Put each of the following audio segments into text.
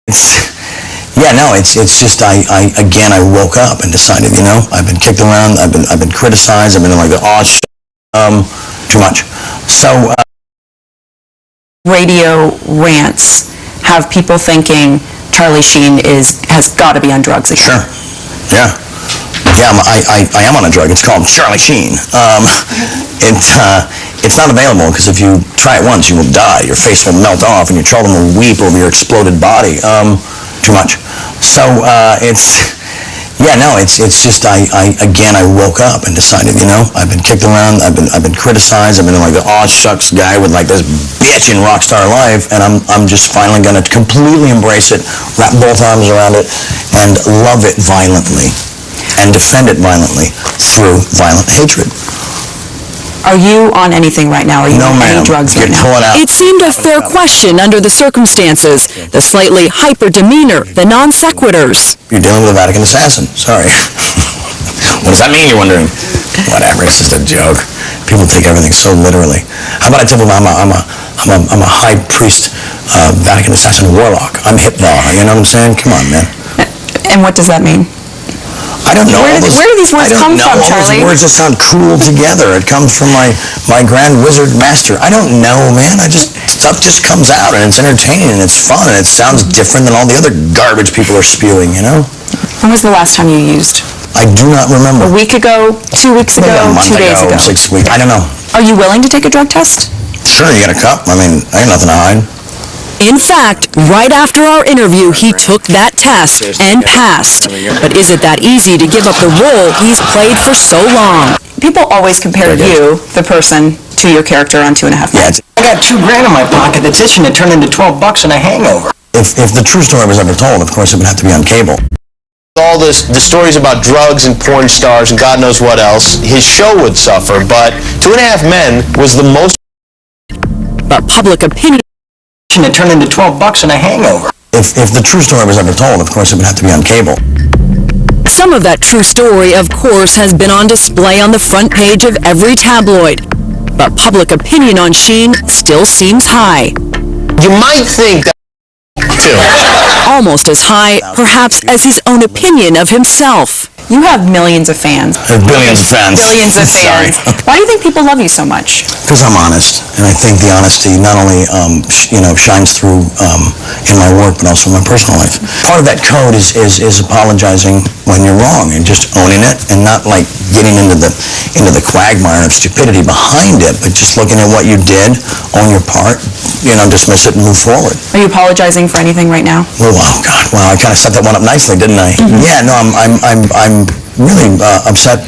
Yeah, no, it's just I woke up and decided, I've been kicked around, I've been criticized, I've been like, too much. So radio rants have people thinking Charlie Sheen has got to be on drugs again. Sure. Yeah. Yeah, I am on a drug. It's called Charlie Sheen. It's not available because if you try it once, you will die. Your face will melt off, and your children will weep over your exploded body. Too much. So it's just I woke up and decided, I've been kicked around, I've been criticized, I've been like the aw shucks guy with like this bitch in rock star life, and I'm just finally gonna completely embrace it, wrap both arms around it, and love it violently, and defend it violently through violent hatred. Are you on anything right now? Are you on any drugs right now? It seemed a fair question under the circumstances. The slightly hyper demeanor, the non sequiturs. You're dealing with a Vatican assassin. Sorry. What does that mean, you're wondering? Whatever, it's just a joke. People take everything so literally. How about I tell them I'm a high priest, Vatican assassin warlock. I'm Hitler, you know what I'm saying? Come on, man. And what does that mean? I don't know. Where do these words come from, Charlie? All those words that sound cruel together. It comes from my grand wizard master. I don't know, man. Stuff just comes out, and it's entertaining, and it's fun, and it sounds different than all the other garbage people are spewing, When was the last time you used? I do not remember. A week ago, 2 weeks ago, a month 2 days ago? 6 weeks. I don't know. Are you willing to take a drug test? Sure, you got a cup. I ain't nothing to hide. In fact, right after our interview, he took that test and passed. But is it that easy to give up the role he's played for so long? People always compare you, the person, to your character on 2.5 Men. I got $2 grand in my pocket that's itching to turn into $12 and a hangover. If the true story was ever told, of course, it would have to be on cable. All the stories about drugs and porn stars and God knows what else, his show would suffer, but 2.5 Men was the most... But public opinion... to turn into $12 and a hangover. If the true story was ever told, of course, it would have to be on cable. Some of that true story, of course, has been on display on the front page of every tabloid. But public opinion on Sheen still seems high. You might think that too. Almost as high, perhaps, as his own opinion of himself. You have millions of fans. Billions of fans. Billions of fans. Why do you think people love you so much? Because I'm honest, and I think the honesty not only shines through in my work, but also in my personal life. Part of that code is apologizing when you're wrong and just owning it, and not like getting into the quagmire of stupidity behind it, but just looking at what you did, own your part, dismiss it and move forward. Are you apologizing for anything right now? Oh God! Wow, I kind of set that one up nicely, didn't I? Mm-hmm. Yeah, no, I'm really upset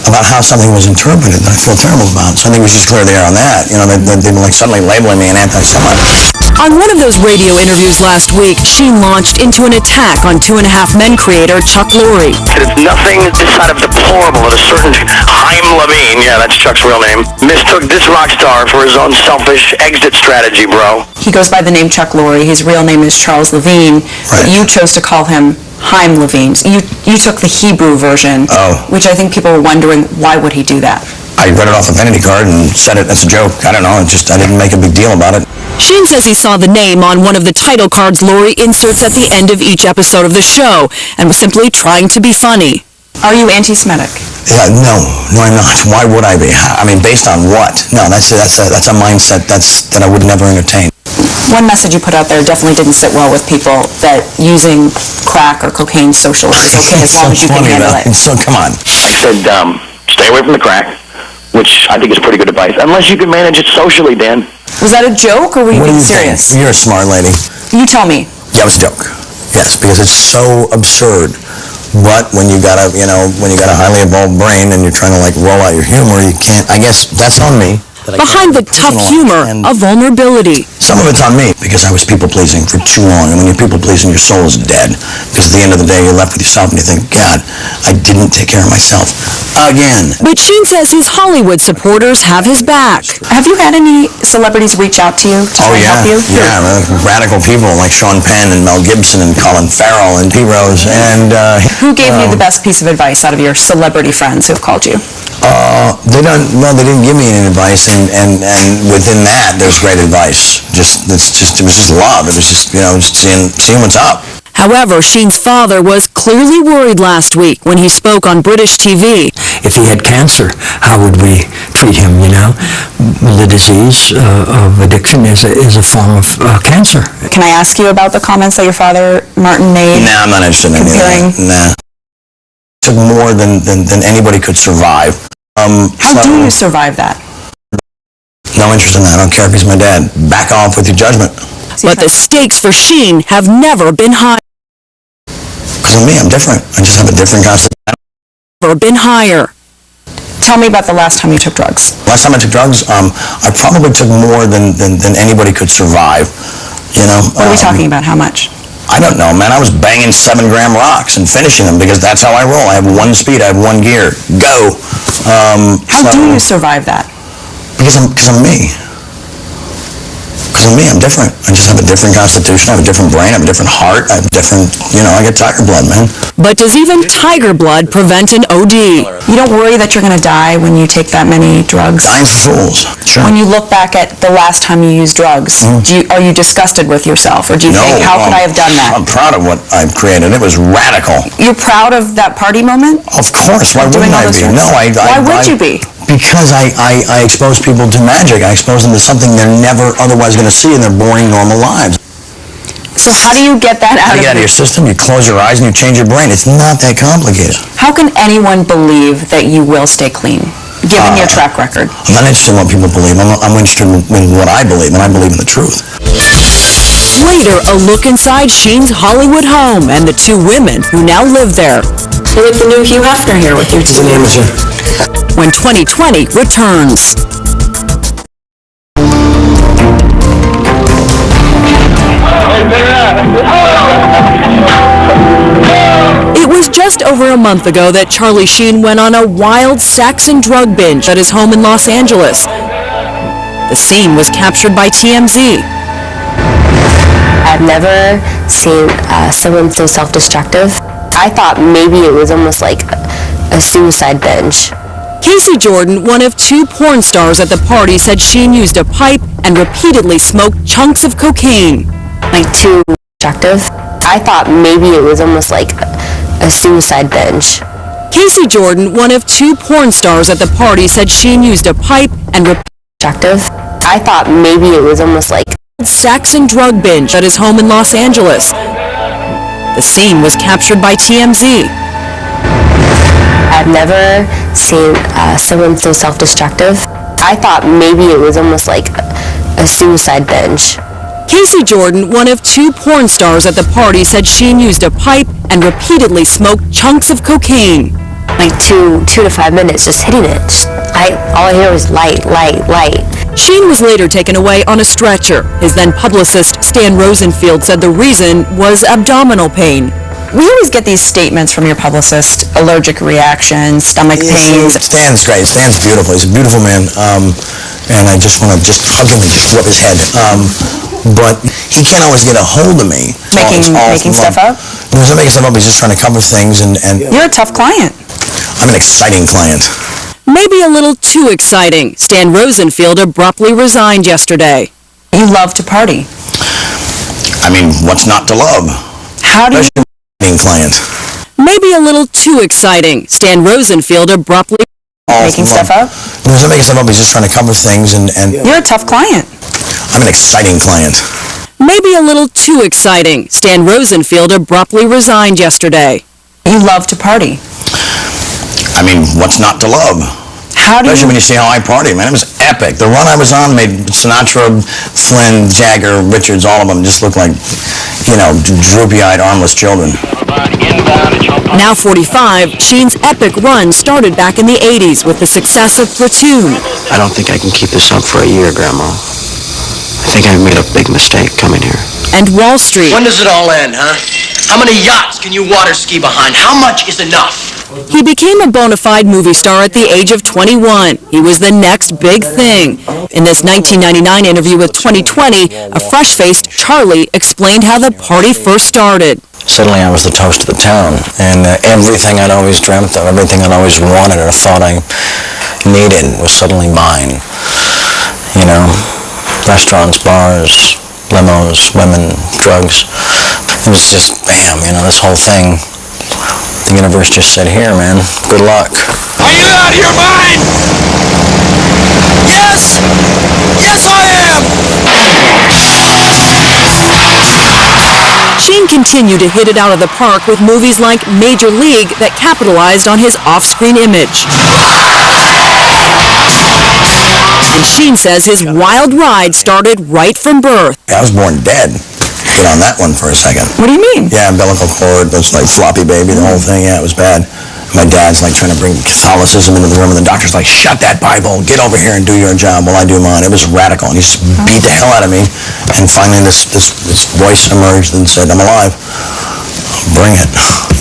about how something was interpreted that I feel terrible about. So I think we should clear the air on that. They've been like suddenly labeling me an anti-Semite. On one of those radio interviews last week, Sheen launched into an attack on 2.5 Men creator Chuck Lorre. There's nothing this side of deplorable that a certain Chaim Levine, yeah, that's Chuck's real name, mistook this rock star for his own selfish exit strategy, bro. He goes by the name Chuck Lorre. His real name is Charles Levine. Right. But you chose to call him Chaim Levine. So you took the Hebrew version, which I think people were wondering, why would he do that? I read it off a vanity card and said it as a joke. I don't know. I didn't make a big deal about it. Sheen says he saw the name on one of the title cards Lorre inserts at the end of each episode of the show and was simply trying to be funny. Are you anti-Semitic? No, I'm not. Why would I be? Based on what? No, that's a mindset that I would never entertain. One message you put out there definitely didn't sit well with people, that using crack or cocaine socially is okay as long as you can handle it. So come on. I said, stay away from the crack, which I think is pretty good advice, unless you can manage it socially, Dan. Was that a joke, or were you being serious? You're a smart lady. You tell me. Yeah, it was a joke. Yes, because it's so absurd. But when you got a highly evolved brain and you're trying to roll out your humor, you can't. I guess that's on me. Behind the tough humor, a vulnerability. Some of it's on me because I was people-pleasing for too long. And when you're people-pleasing, your soul is dead. Because at the end of the day, you're left with yourself and you think, God, I didn't take care of myself again. But Sheen says his Hollywood supporters have his back. Have you had any celebrities reach out to you to try and help you? Yeah, radical people like Sean Penn and Mel Gibson and Colin Farrell and P. Rose. And who gave you the best piece of advice out of your celebrity friends who've called you? They didn't give me any advice. and within that, there's great advice. It was just love. It was just, just seeing what's up. However, Sheen's father was clearly worried last week when he spoke on British TV. If he had cancer, how would we treat him, The disease of addiction is a form of cancer. Can I ask you about the comments that your father, Martin, made? Nah, I'm not interested in any of that. Nah. It took more than anybody could survive. How do you survive that? No interest in that. I don't care if he's my dad. Back off with your judgment. But the stakes for Sheen have never been higher. Because of me, I'm different. I just have a different constitution. Never been higher. Tell me about the last time you took drugs. Last time I took drugs, I probably took more than anybody could survive. What are we talking about? How much? I don't know, man. I was banging 7-gram rocks and finishing them because that's how I roll. I have one speed. I have one gear. Go. How do you survive that? Because I'm me. Because of me, I'm different. I just have a different constitution, I have a different brain, I have a different heart, I have different, I get tiger blood, man. But does even tiger blood prevent an OD? You don't worry that you're going to die when you take that many drugs? Dying for fools, sure. When you look back at the last time you used drugs, are you disgusted with yourself? Or do you think, how could I have done that? I'm proud of what I've created. It was radical. You're proud of that party moment? Of course. Why wouldn't I be? No, Why would you be? Because I expose people to magic. I expose them to something they're never otherwise going to see in their boring, normal lives. So how do you get that out of your system? You close your eyes and you change your brain. It's not that complicated. How can anyone believe that you will stay clean, given your track record? I'm not interested in what people believe. I'm interested in what I believe, and I believe in the truth. Later, a look inside Sheen's Hollywood home and the two women who now live there. You're like the new Hugh Hefner here with your two names. When 2020 returns. It was just over a month ago that Charlie Sheen went on a wild sex and drug binge at his home in Los Angeles. The scene was captured by TMZ. I've never seen someone so self-destructive. I thought maybe it was almost like a suicide binge. Casey Jordan, one of two porn stars at the party, said Sheen used a pipe and repeatedly smoked chunks of cocaine. Like too destructive. I thought maybe it was almost like a suicide binge. Casey Jordan, one of two porn stars at the party, said Sheen used a pipe and destructive. I thought maybe it was almost like sex and drug binge at his home in Los Angeles. The scene was captured by TMZ. I've never seen someone so self-destructive. I thought maybe it was almost like a suicide binge. Casey Jordan, one of two porn stars at the party, said Sheen used a pipe and repeatedly smoked chunks of cocaine. Like 2 to 5 minutes just hitting it. All I hear was light, light, light. Sheen was later taken away on a stretcher. His then publicist, Stan Rosenfield, said the reason was abdominal pain. We always get these statements from your publicist, allergic reactions, stomach pains. Stan's great. Stan's beautiful. He's a beautiful man. And I just want to hug him and just rub his head. But he can't always get a hold of me. Making stuff up? He's not making stuff up. He's just trying to cover things. And you're a tough client. I'm an exciting client. Maybe a little too exciting. Stan Rosenfield abruptly resigned yesterday. You love to party. I mean, what's not to love? How do you... client. Maybe a little too exciting. Stan Rosenfield abruptly... Making stuff up? He's not making stuff up. He's just trying to cover things. And you're a tough client. I'm an exciting client. Maybe a little too exciting. Stan Rosenfield abruptly resigned yesterday. You love to party. I mean, what's not to love? Especially when you see how I party, man. It was epic. The run I was on made Sinatra, Flynn, Jagger, Richards, all of them just look like, droopy-eyed, armless children. Now 45, Sheen's epic run started back in the 80s with the success of Platoon. I don't think I can keep this up for a year, Grandma. I think I've made a big mistake coming here. And Wall Street. When does it all end, huh? How many yachts can you water ski behind? How much is enough? He became a bona fide movie star at the age of 21. He was the next big thing. In this 1999 interview with 2020, a fresh-faced Charlie explained how the party first started. Suddenly I was the toast of the town, and everything I'd always dreamt of, everything I'd always wanted or thought I needed was suddenly mine. you know, restaurants, bars, limos, women, drugs. It was just, bam, you know, this whole thing. The universe just said, here, man, good luck. Are you out of your mind? Yes! Yes, I am! Sheen continued to hit it out of the park with movies like Major League that capitalized on his off-screen image. And Sheen says his wild ride started right from birth. I was born dead. Get on that one for a second. What do you mean? Yeah, umbilical cord, those like floppy baby, the whole thing. Yeah, it was bad. My dad's like trying to bring Catholicism into the room, and the doctor's like, shut that Bible, get over here and do your job while I do mine. It was radical, and he just beat the hell out of me. And finally this voice emerged and said, I'm alive. Bring it,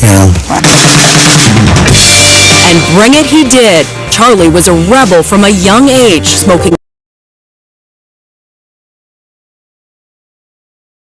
you know. And bring it he did. Charlie was a rebel from a young age, smoking